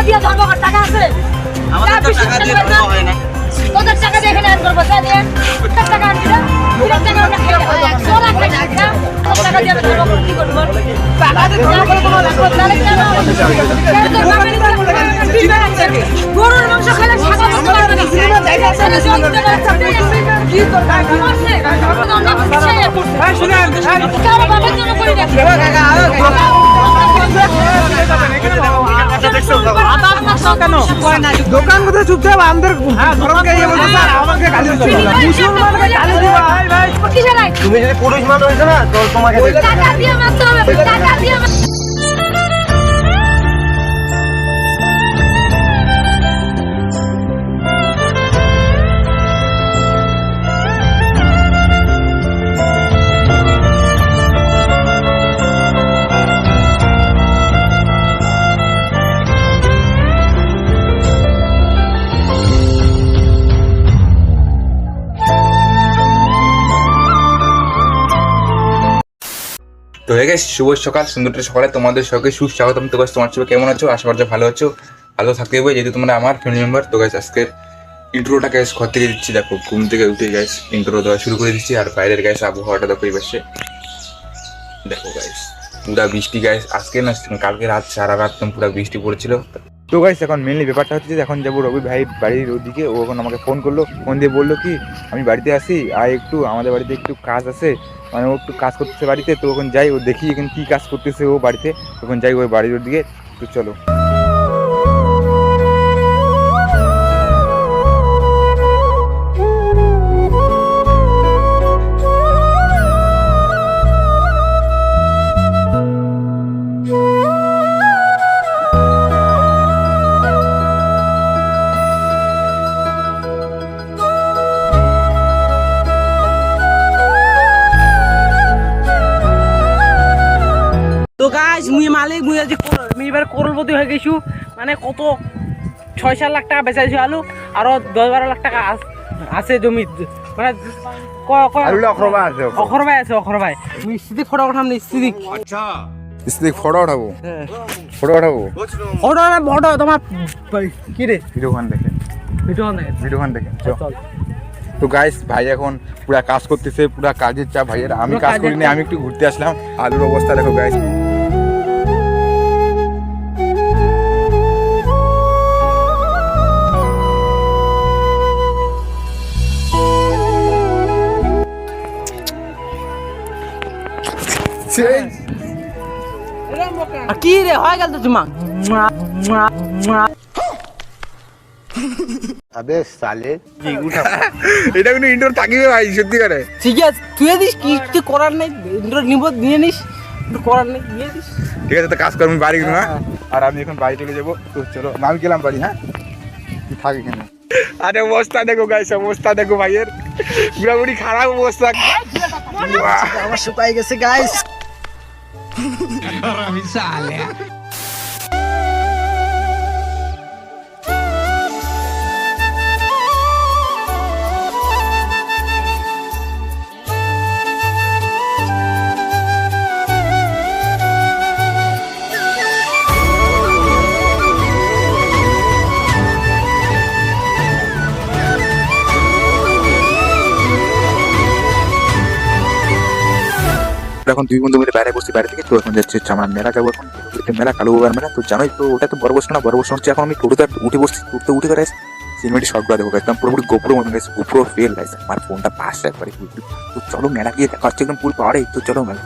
দিয়ে ধরবো, টাকা আছে? আমাদের তো টাকা দিয়ে ধরবো হয় না। তোদের টাকা দিয়ে এখানে আন করবো, টাকা আনবি না? টাকা আমরা খাই না, 100 লাখ খাই না। টাকা দিয়ে ধরবো, কি করবো? টাকা দিয়ে ধরবো কোনো লাগবে তাহলে কেন? গরুর মাংস খেলে সাদা করতে পারবে না। কি দরকার? কি আছে? কারো বাবার জন্য করি না। দোকান কোথায় চুপচাপ আমাদের ধর্মকে আমাকে গালি দিচ্ছে, মুসলমানকে গালি দিবা। তুমি যদি পুরুষ মানুষ হইছো না তো তোমাকে টাকা দিয়ে মারতে হবে, টাকা দিয়ে তো হয়ে গেছে শুভ সকাল, সুন্দরটা সকালে তোমাদের সবাইকে সুস্বাগতম। তো গাইস তোমার সবাই কেমন আছো? আশা করছি ভালো আছো, ভালো থাকতে হবে যেহেতু তোমরা আমার ফ্যামিলি মেম্বার। তো গাইস আজকে ইন্ট্রোটা গ্যাস ঘর থেকে দিচ্ছি, দেখো ঘুম থেকে উঠে গ্যাস ইন্ট্রো দেওয়া শুরু করে দিচ্ছি। আর বাইরের গ্যাস আবহাওয়াটা দেখো এই পাশে দেখো গাইস, পুরা বৃষ্টি গাইস। আজকে না কালকে রাত সারা রাত পুরা বৃষ্টি পড়েছিল। তো গাইস এখন মেনলি ব্যাপারটা হচ্ছে যে এখন যাবো রবি ভাই বাড়ির ওদিকে। ও এখন আমাকে ফোন করলো, ফোন দিয়ে বললো কি আমি বাড়িতে আসি, আর একটু আমাদের বাড়িতে একটু কাজ আছে, মানে ও একটু কাজ করতেছে বাড়িতে। তো ওখানে যাই, ও দেখি এখানে কী কাজ করতেছে ও বাড়িতে। ওখানে যাই ওই বাড়ির ওদিকে। তো চলো তো গাইস মুই মালিক, মুই আজ এবার করলপতি হয়ে গেছু। মানে কত 6-7 লাখ টাকা বেচাইছি আলু, আরো 10-12 লাখ টাকা আছে জমি। মানে অখরবাই আছে, অখরবাই। মুই স্থিতি ফটো উঠাম নি, স্থিতি ফটো উঠাবো, ফটো উঠাবো, ফটো তোমার কি রে ভিডিওখান দেখে, ভিডিওখান দেখে চল। তো গাইস ভাই এখন পুরা কাজ করতেছে, পুরা কাজের চাপ ভাইয়ের। আমি কাজ করিনি, আমি একটু ঘুরতে আসলাম। আলুর অবস্থা দেখো গাইস। কি রে হয়ে গেল তো তোমার? আবে সালে এটা কিন্তু ইন্ডোর থাকিবে ভাই, সত্যি করে। ঠিক আছে তুই দিস, কি করার নেই, ইন্টার নিব নিয়ে নিস, একটু করার নেই নিয়ে দিস। ঠিক আছে, তো কাজ করবি বাড়ি গেলাম। হ্যাঁ, আর আমি এখন বাড়ি চলে যাবো। তো চলো আমি গেলাম বাড়ি। হ্যাঁ থাক এখানে। আরে অবস্থা দেখো গাইস, অবস্থা দেখো ভাইয়ের, পুরোপুরি খারাপ অবস্থা। আমার শুকাই গেছে গাইস। এখন দুই বন্ধু মিলে বাইরে বসছি, বাইরে থেকে। তো এখন যাচ্ছে হচ্ছে আমরা মেলা যাবো, এখন মেলা কালো বাবার মেলা। তো জানোই তো ওটা তো বড় বসে না, বড় বসে হচ্ছে। এখন আমি টোটোতে উঠে বসছি, টোটো উঠে করে সিনেমাটি শর্টগুলো দেখো, একদম পুরোপুরি গোপ্রো মতন গেছে, গোপ্রো ফেল গেছে। আমার ফোনটা পাশে একবারে। তো চলো মেলা গিয়ে দেখা হচ্ছে একদম পুরো পাহাড়ে। তো চলো মেলা।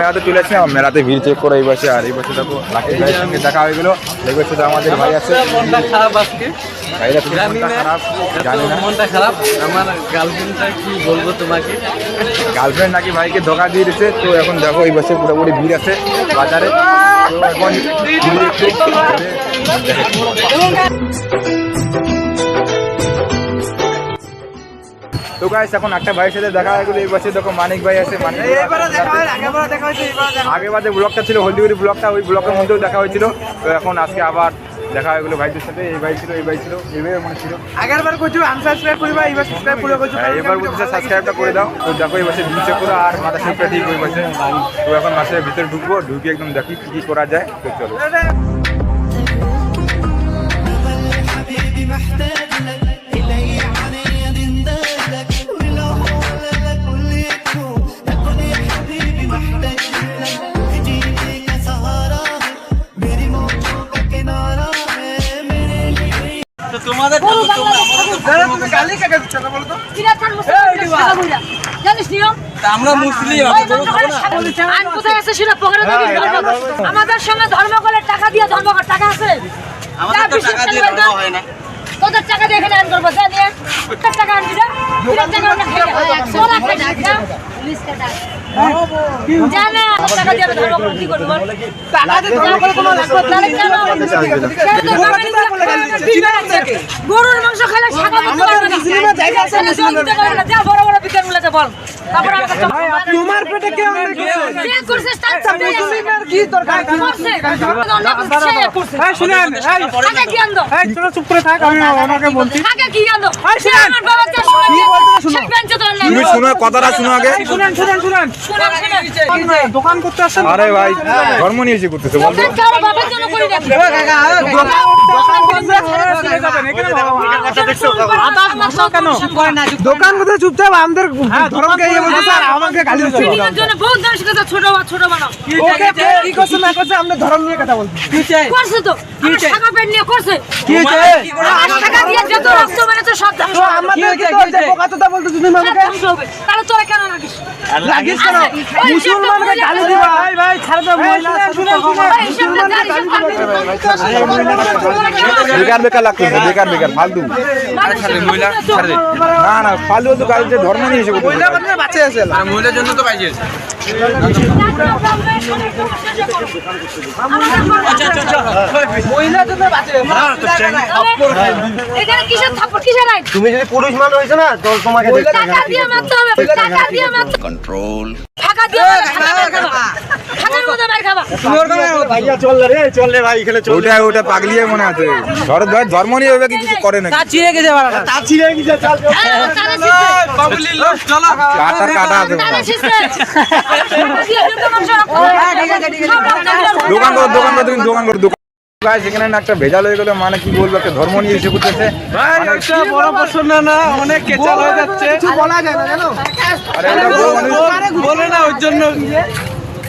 মেলাতে চলে আসছে, মেলাতে ভিড় চেক করে এই বছর। আর এই বছর দেখো লাকি ভাইয়ের সঙ্গে দেখা হয়ে গেলো। এই বছর আমাদের ভাই আছে, মনটা খারাপ আজকে, ভাইরা তুমি মনটা খারাপ জানি না, মনটা খারাপ। আমার গার্লফ্রেন্ডটা কি বলবো তোমাকে, গার্লফ্রেন্ড নাকি ভাইকে ধোকা দিয়ে দিচ্ছে। তো এখন দেখো এই বছর পুরোপুরি ভিড় আছে বাজারে। তো এখন ভিড় তো গাইস এখন একটা ভাইয়ের সাথে দেখা হয়ে গেলো। এই বছর দেখো মানিক ভাই আছে, মানিক আগেবার যে ব্লগটা ছিল হলদিগুড়ি ব্লগটা, ওই ব্লগের মধ্যেও দেখা হয়েছিল। তো এখন আজকে আবার দেখা হয়ে গেলো ভাইদের সাথে। এই ভাই ছিল, এই ভাই ছিল, এই ভাই মনে ছিল। আগেরবার কইছো আনসাবস্ক্রাইব করিবা, এবার সাবস্ক্রাইব করে কইছো, এবার বলছে সাবস্ক্রাইবটা করে দাও। তো দেখো এই বছর ভিউ চেক করো আর মাথা শেপটা ঠিক ওই বছর। তো এখন মাসের ভিতরে ঢুকবো, ঢুকে একদম দেখি কি কি করা যায়। তো চলো তোমাদের তুমি গালি কাকে দিচ্ছ না বলো তো? জানিস নিয়ম আমরা মুসলিম, আইন কোথায় আছে সেটা পকেটে দিবি। আমাদের সঙ্গে ধর্ম করে টাকা দিয়ে ধর্ম কর, টাকা আছে আমাদের তো টাকা দিয়ে ধর্ম হয় না। তোদের টাকা দিয়ে এখানে আইন করবো, জানি টাকা আনবি না, টাকা আমরা খাই না, সোনা খাই না, পুলিশ কাটা জানা টাকা দিয়ে ধর্ম করে কি করবি বল? টাকা দিয়ে ধর্ম করে কোনো লাগবে তাহলে কেন? গরুর মাংস খেলে শাখা বুঝতে পারবে না, জায়গা আছে না, যা বড় বড় বিজ্ঞান গুলোতে বল। তারপর আমার কাছে তোমার পেটে কে অনেক যে করছিস তার সামনে কি দরকার করছে করছে এই শুনেন, এই আগে কি আনলো এই তোরা চুপ করে থাক, আমি ওনাকে বলছি। আগে কি আনলো এই শুনেন, আমার বাবা যা শুনে কি বলতে শুনো। সেই বেঞ্চে তো আনলো তুমি শুনো, কথাটা শুনো আগে। শুনেন শুনেন শুনেন, দোকান করতে আসছেন? আরে ভাই ধর্ম নিয়ে এসে করতেছে বলতো। কার বাবার জন্য করি না দোকান কোথায় চুপচাপ আমাদের ধর্মকে ইয়ে বলতেছে আর আমাকে গালি দিচ্ছে। ট্রেনিংয়ের জন্য বহুত দাম শিখেছে, ছোট বানাও ওকে কি করছে না করছে আমরা ধর্ম নিয়ে কথা বলছি। কি চাই করছে তো আমার টাকা পেট নিয়ে করছে কি চাই? 8 টাকা দিয়ে যত রক্ত মানে তো সব ধ্বংস তো আমাদের কি তো বোকাতোটা বলতে তুমি আমাকে ধ্বংস হবে। তাহলে তোরা কেন লাগিস লাগিস কেন? মুসলমানকে গালি দিবা। ভাই ভাই ছাড় দাও, মহিলা বেকার বেকার লাগতেছে, বেকার বেকার ফালতু। না না ফালতু তো গাড়ি ধর্ম নিয়ে এসে করতেছে। বাচ্চা আছে মহিলার জন্য তো পাইছে। মহিলা জন্য বাচ্চা এখানে কিসের থাপ্পড় কিসের আইন? তুমি যদি পুরুষ মানুষ হয়েছে না তো তোমাকে টাকা দিয়ে মারতে হবে, টাকা দিয়ে মারতে কন্ট্রোল টাকা দিয়ে টাকার মধ্যে মার খাবা। ভাইয়া চল রে, চল রে ভাই, এখানে চল। ওটা ওটা পাগলিয়ে মনে আছে। ধর্ম নিয়ে ওইভাবে কিছু করে না। চিড়ে গেছে বাড়া, তা ছিড়ে গেছে, চল চল। কাটার কাটা আছে মনে হয়। দোকান করো দোকান করো, তুমি দোকান করো। গাইস এখানে না একটা ভেজাল হয়ে গেল, মানে কি বলবো, একটা ধর্ম নিয়ে এসে করতেছে। বড় প্রশ্ন না, অনেক কেচাল হয়ে যাচ্ছে, কিছু বলা যায় না জানো। আরে ওটা বউ মানুষ, বলে না ওর জন্য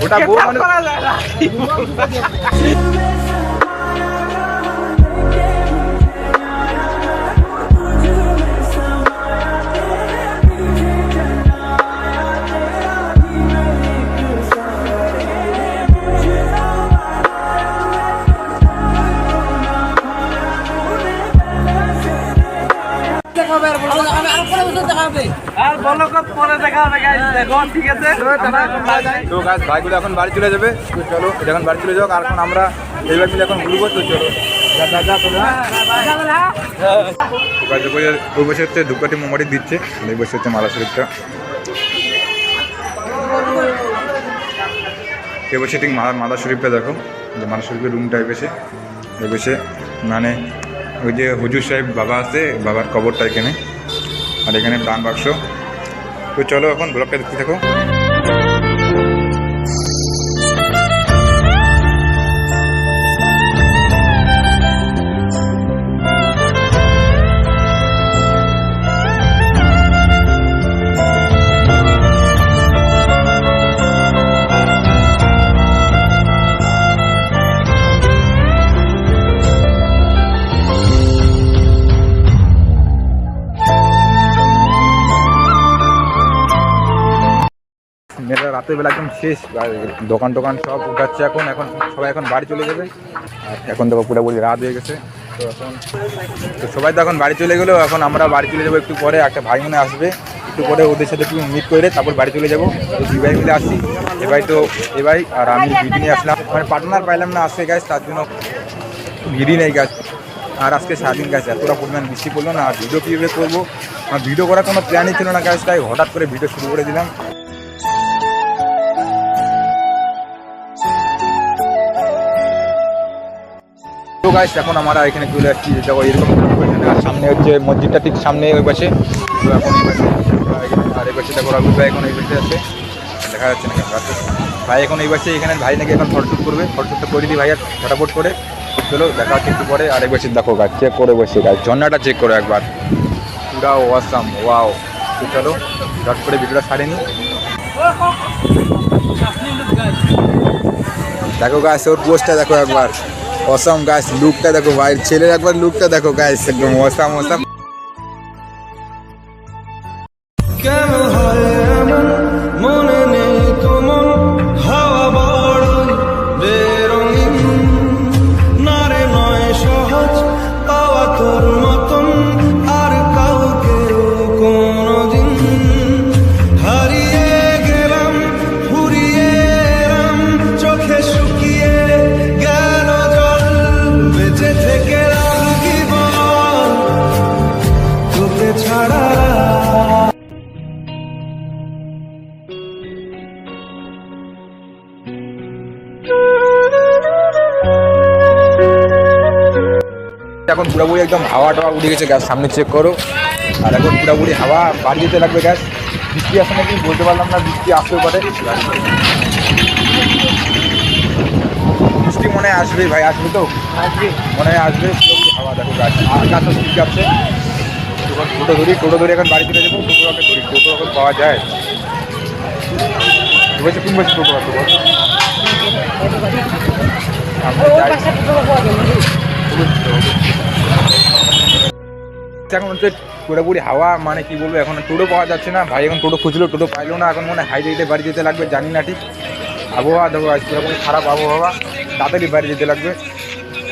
ওটা বউ মানুষ। করা যায় না। আর বলো কত পরে দেখা হবে গাইস, দেখো ঠিক আছে। তো গাইস ভাইগুলো এখন বাড়ি চলে যাবে। তো চলো এখন বাড়ি চলে যাও, আর এখন আমরা এইবার মিলে এখন ঘুরবো। তো চলো ওই বসে হচ্ছে ধূপকাঠি মোমবাতি দিচ্ছে, এই বসে হচ্ছে মালা শরীফটা। এই বসে ঠিক মালা শরীফটা দেখো, যে মালা শরীফের রুমটা এসে এই বসে মানে ওই যে হুজুর সাহেব বাবা আছে, বাবার কবরটা এখানে, আর এখানে প্রাণ বাক্স। তো চলো এখন ব্লগটা দেখতে থাকো। রাত্রেবেলা একদম শেষ, দোকান টোকান সব উঠাচ্ছে এখন সবাই এখন বাড়ি চলে যাবে। আর এখন দেখো পুরোপুরি রাত হয়ে গেছে, তো এখন তো সবাই তো এখন বাড়ি চলে গেলো, এখন আমরা বাড়ি চলে যাবো একটু পরে। একটা ভাই মনে আসবে, একটু পরে ওদের সাথে একটু মিট করে তারপর বাড়ি চলে যাবো। দুই ভাই মিলে আসছি, এ ভাই আর আমি ভিড় নিয়ে আসলাম, মানে পার্টনার পাইলাম না আজকে গাছ, তার জন্য ভিড়ই নেই গাছ। আর আজকে সারাদিন গাছ এতটা পরিমাণ বৃষ্টি পড়লো না, আর ভিডিও কীভাবে করবো, আমার ভিডিও করার কোনো প্ল্যানই ছিল না গাছ, তাই হঠাৎ করে ভিডিও শুরু করে দিলাম। তো গাইস এখন আমরা এখানে চলে আসছি, দেখো এরকম সামনে হচ্ছে মসজিদটা, ঠিক সামনে ওই পাশে। তো এখন এই পাশে আর এই পাশে দেখো রাহুল ভাই এখন এই পাশে আছে, দেখা যাচ্ছে না রাতে ভাই এখন এই পাশে, এখানে ভাই নাকি এখন ফটোশ্যুট করবে, ফটোশ্যুটটা করে দিই ভাই আর ফটাফট করে। চলো দেখা হচ্ছে একটু পরে। আর এই পাশে দেখো গাছ চেক করে বসে, গাছ ঝর্ণাটা চেক করো একবার, পুরা ওয়াসাম ওয়াও। তো চলো চট করে ভিডিওটা ছাড়ে নি। দেখো গাছ ওর পোস্টটা দেখো একবার, অসাম গাছ, লুকটা দেখো ভাই, ছেলের একবার লুকটা দেখো গাছ, একদম অসাম অসাম। কেন হয় এমন মনে নেই তোমার, হাওয়া বড় বেরঙিন, না রে নয় সহজ পাওয়া তোর মতন আর কাউকে কোনোদিন। হারিয়ে গেলাম ফুরিয়ে এলাম, চোখে শুকিয়ে গেল জল, বেঁচে থেকে লাভ কি বল তোকে ছাড়া। এখন পুরোপুরি একদম হাওয়া টাওয়া উঠে গেছে, গ্যাস সামনে চেক করো। আর এখন পুরোপুরি হাওয়া বাড়ি যেতে লাগবে গ্যাস। বৃষ্টি আসে নাকি বলতে পারলাম না, বৃষ্টি আসতেও পারে, বৃষ্টি মনে হয় আসবে ভাই, আসবে তো মনে হয় আসবে। পুরোপুরি হাওয়া দেখো গাছ, আর গাছও ঠিক আছে। টোটো ধরে এখন বাড়ি চলে যাবো, টোটো ধরি, টোটো এখন পাওয়া যায়। বলছে কোন বলছে টোটো এখন হচ্ছে পুরোপুরি হাওয়া, মানে কি বলবো, এখন টোটো পাওয়া যাচ্ছে না ভাই, এখন টোটো খুঁজলো, টোটো পাইলো না, এখন মনে হয় হাই রেটে বাড়ি যেতে লাগবে, জানি না ঠিক। আবহাওয়া দেখো আজ পুরোপুরি খারাপ আবহাওয়া, তাড়াতাড়ি বাড়ি যেতে লাগবে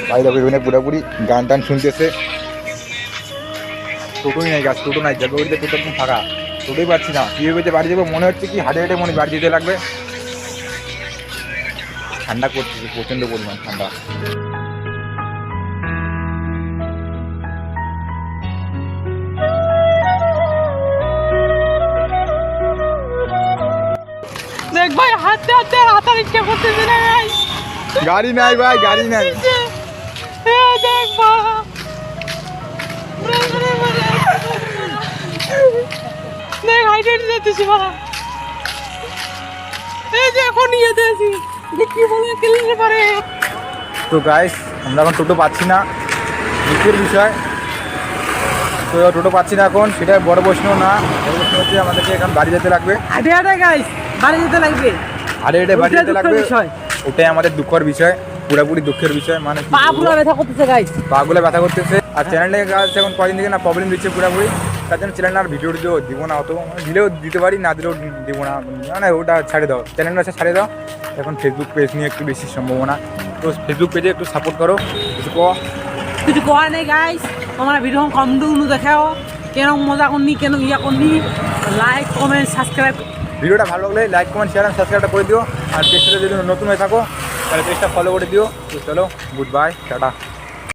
ভাই। দেখো এখানে পুরোপুরি গান টান শুনতেছে, টোটোই নাই গাছ, টোটো নাই, জলপাইগুড়িতে টোটো একদম ফাঁকা, টোটোই পাচ্ছি না, কীভাবে বাড়ি যাবো, মনে হচ্ছে কি হাটে হাটে মনে বাড়ি যেতে লাগবে। ঠান্ডা করতেছে প্রচণ্ড পরিমাণ ঠান্ডা। দেখ ভাই হাঁটতে হাঁটতে হাতার ইচ্ছা করতেছে না ভাই, গাড়ি নাই ভাই, গাড়ি নাই। দেখ ভাই দেখ হাইটে যেতেছি ভাই, এই যে এখন ইয়েতে আছি, কি বলে খেলতে পারে। তো গাইস আমরা এখন টোটো পাচ্ছি না, দুঃখের বিষয়। তো টোটো পাচ্ছি না এখন, সেটা বড় প্রশ্ন না, বড় প্রশ্ন হচ্ছে আমাদেরকে এখন বাড়ি যেতে লাগবে, হাঁটে হাঁটে গাইস বাড়ি যেতে লাগবে, হাটে হেঁটে বাড়ি যেতে লাগবে। ওটাই আমাদের দুঃখের বিষয়, পুরোপুরি দুঃখের বিষয়, মানে পা পুরো ব্যথা করতেছে গাইস, পাগুলো ব্যথা করতেছে। আর চ্যানেলে গাছ এখন কদিন থেকে না প্রবলেম দিচ্ছে পুরোপুরি, তার জন্য চ্যানেল আর ভিডিও দিব না, অত দিলেও দিতে পারি, না দিলেও দিব না, মানে ওটা ছাড়ে দাও, চ্যানেলটা ছাড়ে দাও। এখন ফেসবুক পেজ নিয়ে একটু বেশি সম্ভাবনা, তো ফেসবুক পেজে একটু সাপোর্ট করো। কিছু কোয়া নেই গাইস, তোমরা ভিডিও কম দিন দেখাও, কেন মজা করনি, কেন ইয়া করনি, লাইক কমেন্ট সাবস্ক্রাইব। ভিডিওটা ভালো লাগলে লাইক কমেন্ট শেয়ার আর সাবস্ক্রাইবটা করে দিও। আর পেজটা যদি নতুন হয়ে থাকো তাহলে পেজটা ফলো করে দিও। তো চলো, গুড বাই, টাটা।